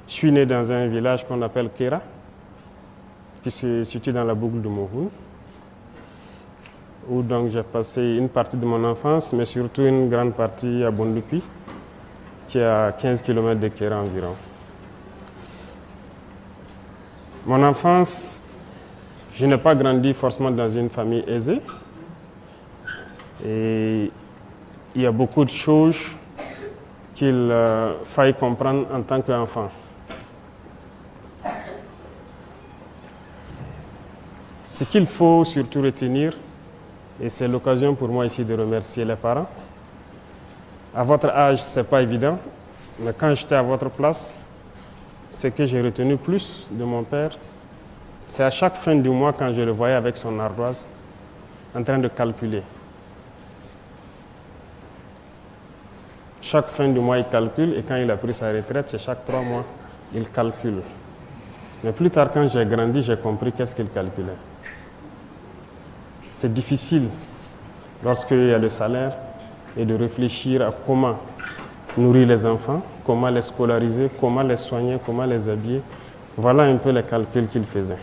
Je suis né dans un village qu'on appelle Kera, qui se situe dans la boucle de Mohoun, où donc j'ai passé une partie de mon enfance, mais surtout une grande partie à Bondupi, qui est à 15 km de Kera environ. Mon enfance, je n'ai pas grandi forcément dans une famille aisée. Et il y a beaucoup de choses qu'il faille comprendre en tant qu'enfant. Ce qu'il faut surtout retenir, et c'est l'occasion pour moi ici de remercier les parents. À votre âge, ce n'est pas évident, mais quand j'étais à votre place, ce que j'ai retenu plus de mon père, c'est à chaque fin du mois, quand je le voyais avec son ardoise, en train de calculer. Chaque fin du mois, il calcule, et quand il a pris sa retraite, c'est chaque 3 mois, il calcule. Mais plus tard, quand j'ai grandi, j'ai compris qu'est-ce qu'il calculait. C'est difficile, lorsqu'il y a le salaire, et de réfléchir à comment nourrir les enfants, comment les scolariser, comment les soigner, comment les habiller. Voilà un peu les calculs qu'il faisait.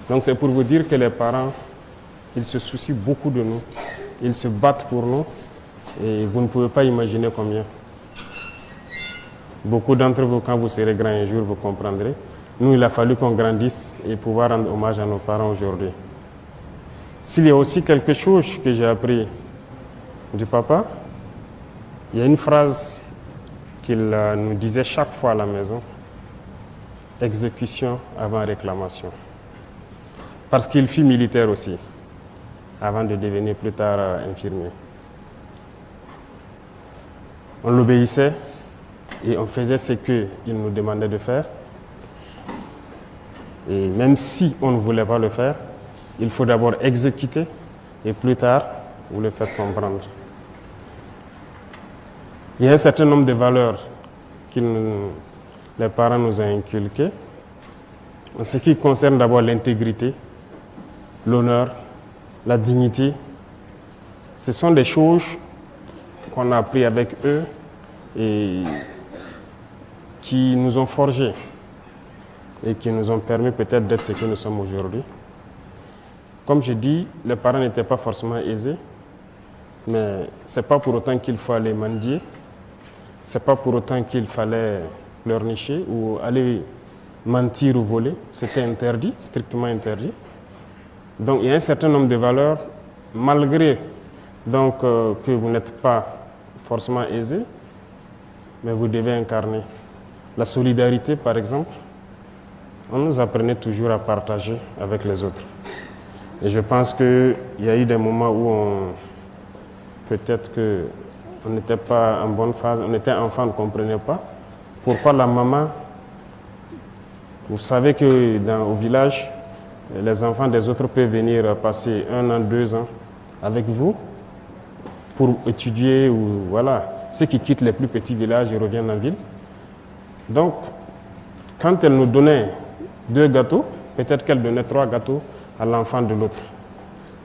Donc c'est pour vous dire que les parents, ils se soucient beaucoup de nous, ils se battent pour nous, et vous ne pouvez pas imaginer combien. Beaucoup d'entre vous, quand vous serez grands un jour, vous comprendrez. Nous, il a fallu qu'on grandisse et pouvoir rendre hommage à nos parents aujourd'hui. S'il y a aussi quelque chose que j'ai appris du papa, il y a une phrase qu'il nous disait chaque fois à la maison: exécution avant réclamation. Parce qu'il fut militaire aussi, avant de devenir plus tard infirmier. On l'obéissait et on faisait ce qu'il nous demandait de faire. Et même si on ne voulait pas le faire, il faut d'abord exécuter et plus tard, vous le faites comprendre. Il y a un certain nombre de valeurs que les parents nous ont inculquées. En ce qui concerne d'abord l'intégrité, l'honneur, la dignité, ce sont des choses qu'on a appris avec eux et qui nous ont forgés et qui nous ont permis peut-être d'être ce que nous sommes aujourd'hui. Comme je dis, les parents n'étaient pas forcément aisés, mais ce n'est pas pour autant qu'il faut aller mendier, ce n'est pas pour autant qu'il fallait pleurnicher ou aller mentir ou voler. C'était interdit, strictement interdit. Donc il y a un certain nombre de valeurs, malgré donc, que vous n'êtes pas forcément aisé, mais vous devez incarner. La solidarité, par exemple, on nous apprenait toujours à partager avec les autres. Et je pense qu'il y a eu des moments où peut-être qu'on n'était pas en bonne phase, on était enfant, on ne comprenait pas. Pourquoi la maman, vous savez qu'au village, les enfants des autres peuvent venir passer 1 an, 2 ans avec vous pour étudier ou voilà. Ceux qui quittent les plus petits villages et reviennent en ville. Donc, quand elle nous donnait 2 gâteaux, peut-être qu'elle donnait 3 gâteaux à l'enfant de l'autre.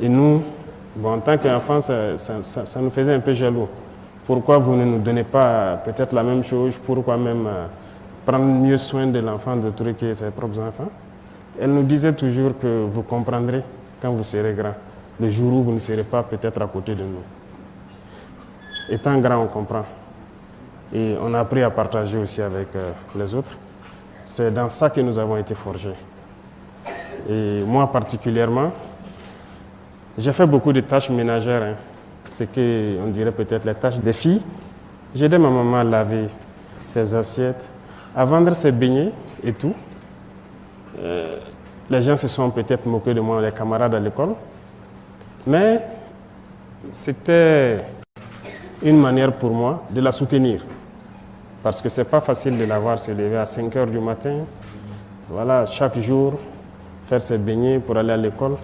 Et nous, bon, en tant qu'enfants, ça nous faisait un peu jaloux. Pourquoi vous ne nous donnez pas peut-être la même chose? Pourquoi même prendre mieux soin de l'enfant de trucs et ses propres enfants? Elle nous disait toujours que vous comprendrez quand vous serez grand, le jour où vous ne serez pas peut-être à côté de nous. Étant grand, on comprend. Et on a appris à partager aussi avec les autres. C'est dans ça que nous avons été forgés. Et moi particulièrement, j'ai fait beaucoup de tâches ménagères, hein. Ce qu'on dirait peut-être les tâches des filles. J'aidais ma maman à laver ses assiettes, à vendre ses beignets et tout. Les gens se sont peut-être moqués de moi, les camarades à l'école. Mais c'était une manière pour moi de la soutenir. Parce que ce n'est pas facile de la voir se lever à 5 h du matin. Voilà, chaque jour, faire ses beignets pour aller à l'école.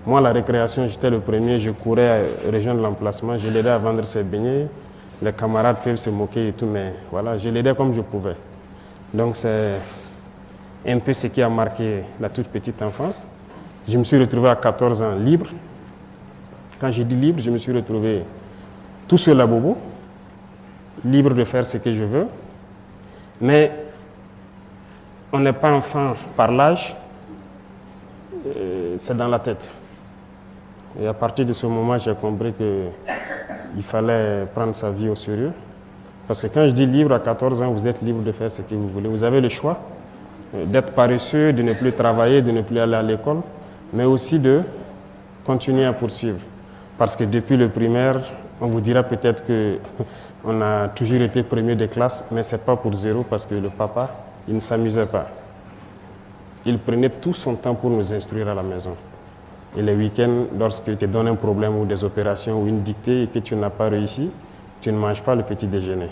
Moi, la récréation, j'étais le premier, je courais rejoindre l'emplacement, je l'aidais à vendre ses beignets. Les camarades peuvent se moquer et tout, mais voilà, je l'aidais comme je pouvais. Donc c'est un peu ce qui a marqué la toute petite enfance. Je me suis retrouvé à 14 ans libre. Quand j'ai dit libre, je me suis retrouvé tout seul à Bobo, libre de faire ce que je veux. Mais on n'est pas enfant par l'âge, c'est dans la tête. Et à partir de ce moment, j'ai compris qu'il fallait prendre sa vie au sérieux. Parce que quand je dis libre, à 14 ans, vous êtes libre de faire ce que vous voulez. Vous avez le choix d'être paresseux, de ne plus travailler, de ne plus aller à l'école, mais aussi de continuer à poursuivre. Parce que depuis le primaire, on vous dira peut-être qu'on a toujours été premier de classe, mais ce n'est pas pour zéro parce que le papa, il ne s'amusait pas. Il prenait tout son temps pour nous instruire à la maison. Et les week-ends, lorsqu'il te donne un problème ou des opérations ou une dictée et que tu n'as pas réussi, tu ne manges pas le petit déjeuner.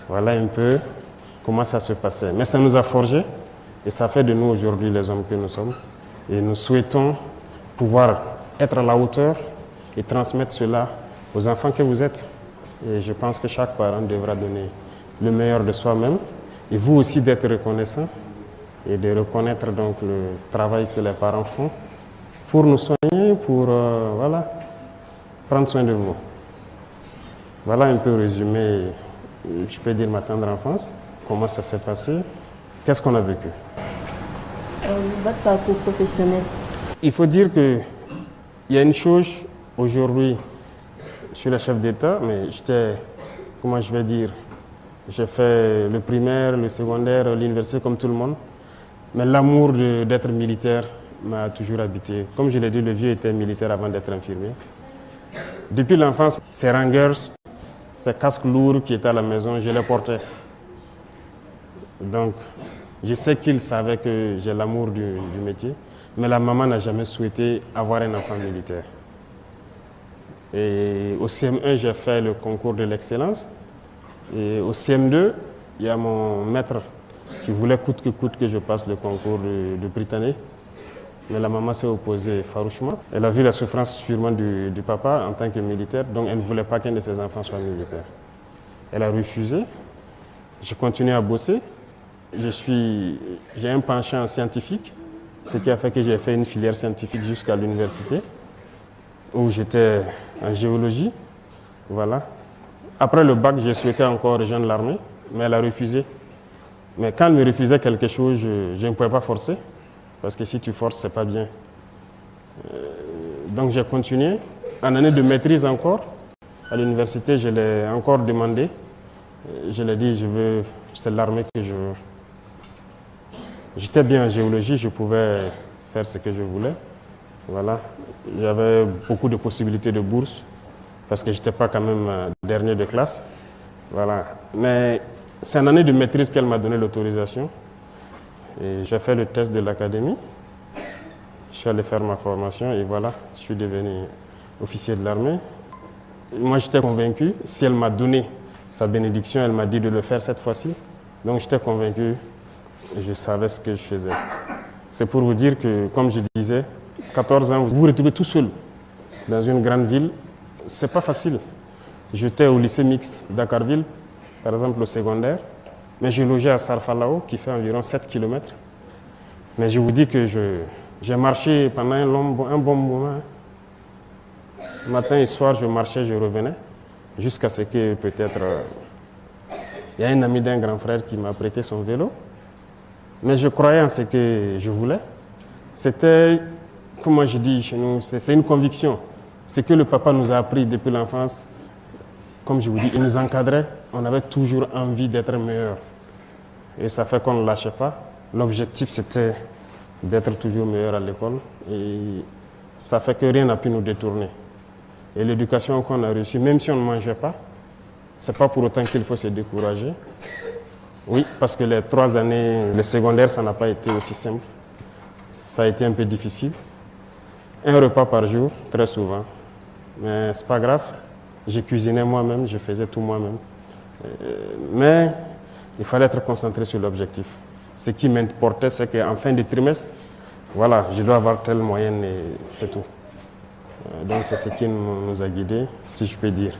Voilà un peu comment ça se passait. Mais ça nous a forgés et ça fait de nous aujourd'hui les hommes que nous sommes. Et nous souhaitons pouvoir être à la hauteur et transmettre cela aux enfants que vous êtes. Et je pense que chaque parent devra donner le meilleur de soi-même et vous aussi d'être reconnaissant et de reconnaître donc le travail que les parents font pour nous soigner, pour voilà, prendre soin de vous. Voilà un peu résumé, je peux dire ma tendre enfance, comment ça s'est passé, qu'est-ce qu'on a vécu. Votre parcours professionnel. Il faut dire qu'il y a une chose aujourd'hui, je suis le chef d'État, mais j'étais, comment je vais dire, j'ai fait le primaire, le secondaire, l'université comme tout le monde, mais l'amour d'être militaire m'a toujours habité. Comme je l'ai dit, le vieux était militaire avant d'être infirmier. Depuis l'enfance, ces rangers, ces casques lourds qui étaient à la maison, je les portais. Donc, je sais qu'il savait que j'ai l'amour du métier, mais la maman n'a jamais souhaité avoir un enfant militaire. Et au CM1, j'ai fait le concours de l'excellence. Et au CM2, il y a mon maître qui voulait coûte que je passe le concours de Britannique. Mais la maman s'est opposée farouchement. Elle a vu la souffrance sûrement du papa en tant que militaire, donc elle ne voulait pas qu'un de ses enfants soit militaire. Elle a refusé. J'ai continué à bosser. J'ai un penchant scientifique, ce qui a fait que j'ai fait une filière scientifique jusqu'à l'université, où j'étais en géologie. Voilà. Après le bac, j'ai souhaité encore rejoindre l'armée, mais elle a refusé. Mais quand elle me refusait quelque chose, je ne pouvais pas forcer, parce que si tu forces, ce n'est pas bien. Donc j'ai continué. En année de maîtrise encore, à l'université, je l'ai encore demandé. Je l'ai dit, c'est l'armée que je veux. J'étais bien en géologie, je pouvais faire ce que je voulais. Voilà. J'avais beaucoup de possibilités de bourse, parce que je n'étais pas quand même dernier de classe. Voilà. Mais c'est en année de maîtrise qu'elle m'a donné l'autorisation. Et j'ai fait le test de l'académie. Je suis allé faire ma formation et voilà, je suis devenu officier de l'armée. Moi, j'étais convaincu, si elle m'a donné sa bénédiction, elle m'a dit de le faire cette fois-ci. Donc, j'étais convaincu et je savais ce que je faisais. C'est pour vous dire que, comme je disais, 14 ans, vous vous retrouvez tout seul dans une grande ville. C'est pas facile. J'étais au lycée mixte Dakarville, par exemple au secondaire, mais je logeais à Sarfalao, qui fait environ 7 km. Mais je vous dis que j'ai marché pendant un bon moment. Matin et soir, je marchais, je revenais, jusqu'à ce que peut-être il y a un ami d'un grand frère qui m'a prêté son vélo. Mais je croyais en ce que je voulais. C'était, comme je dis chez nous, c'est une conviction. Ce que le papa nous a appris depuis l'enfance, comme je vous dis, il nous encadrait. On avait toujours envie d'être meilleur. Et ça fait qu'on ne lâchait pas. L'objectif, c'était d'être toujours meilleur à l'école. Et ça fait que rien n'a pu nous détourner. Et l'éducation qu'on a reçue, même si on ne mangeait pas, ce n'est pas pour autant qu'il faut se décourager. Oui, parce que les 3 années, le secondaire, ça n'a pas été aussi simple. Ça a été un peu difficile. Un repas par jour, très souvent. Mais ce n'est pas grave. Je cuisinais moi-même, je faisais tout moi-même. Mais il fallait être concentré sur l'objectif. Ce qui m'importait, c'est qu'en fin de trimestre, voilà, je dois avoir telle moyenne et c'est tout. Donc c'est ce qui nous a guidés, si je peux dire.